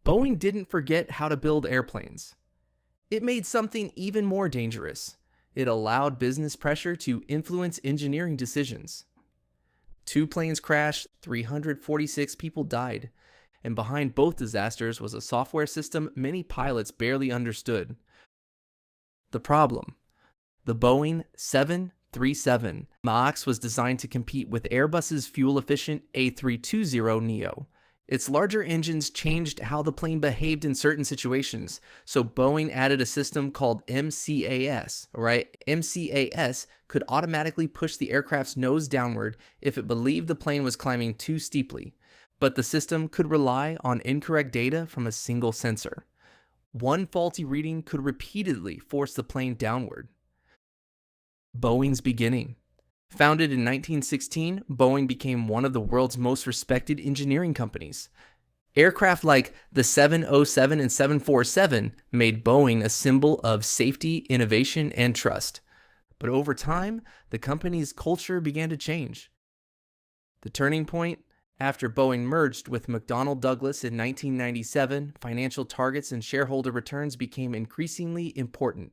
Boeing didn't forget how to build airplanes. It made something even more dangerous. It allowed business pressure to influence engineering decisions. Two planes crashed, 346 people died, and behind both disasters was a software system many pilots barely understood. The problem: the Boeing 737 MAX was designed to compete with Airbus's fuel-efficient A320neo. Its larger engines changed how the plane behaved in certain situations, so Boeing added a system called MCAS. MCAS could automatically push the aircraft's nose downward if it believed the plane was climbing too steeply, but the system could rely on incorrect data from a single sensor. One faulty reading could repeatedly force the plane downward. Boeing's beginning. Founded in 1916, Boeing became one of the world's most respected engineering companies. Aircraft like the 707 and 747 made Boeing a symbol of safety, innovation, and trust. But over time, the company's culture began to change. The turning point: after Boeing merged with McDonnell Douglas in 1997, financial targets and shareholder returns became increasingly important.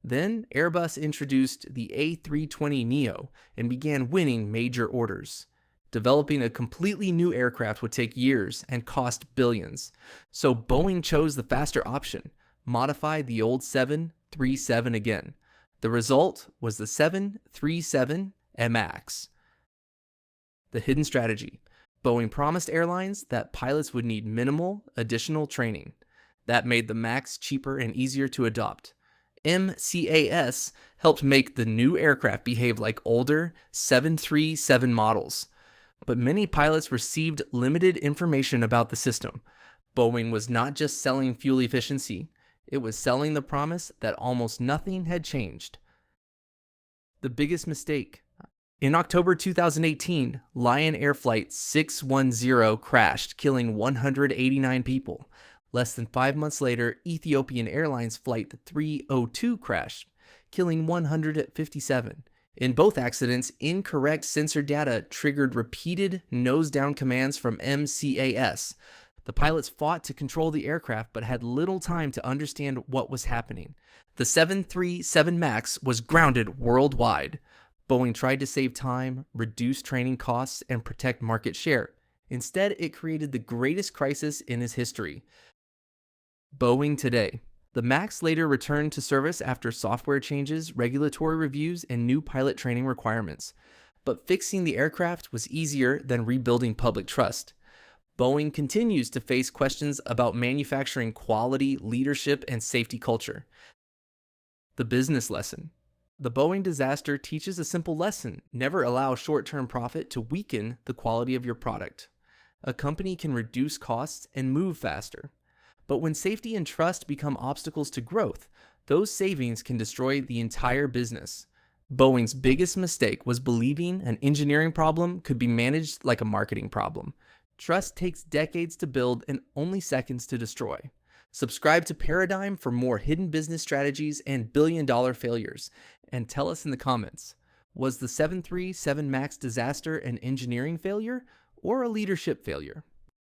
Then Airbus introduced the A320neo and began winning major orders. Developing a completely new aircraft would take years and cost billions. So Boeing chose the faster option, modified the old 737 again. The result was the 737 MAX. The hidden strategy: Boeing promised airlines that pilots would need minimal additional training. That made the MAX cheaper and easier to adopt. MCAS helped make the new aircraft behave like older 737 models. But many pilots received limited information about the system. Boeing was not just selling fuel efficiency, it was selling the promise that almost nothing had changed. The biggest mistake. In October 2018, Lion Air Flight 610 crashed, killing 189 people. Less than 5 months later, Ethiopian Airlines Flight 302 crashed, killing 157. In both accidents, incorrect sensor data triggered repeated nose-down commands from MCAS. The pilots fought to control the aircraft but had little time to understand what was happening. The 737 MAX was grounded worldwide. Boeing tried to save time, reduce training costs, and protect market share. Instead, it created the greatest crisis in its history. Boeing today. The MAX later returned to service after software changes, regulatory reviews, and new pilot training requirements. But fixing the aircraft was easier than rebuilding public trust. Boeing continues to face questions about manufacturing quality, leadership, and safety culture. The business lesson. The Boeing disaster teaches a simple lesson: never allow short-term profit to weaken the quality of your product. A company can reduce costs and move faster. But when safety and trust become obstacles to growth, those savings can destroy the entire business. Boeing's biggest mistake was believing an engineering problem could be managed like a marketing problem. Trust takes decades to build and only seconds to destroy. Subscribe to Paradigm for more hidden business strategies and billion-dollar failures. And tell us in the comments, was the 737 MAX disaster an engineering failure or a leadership failure?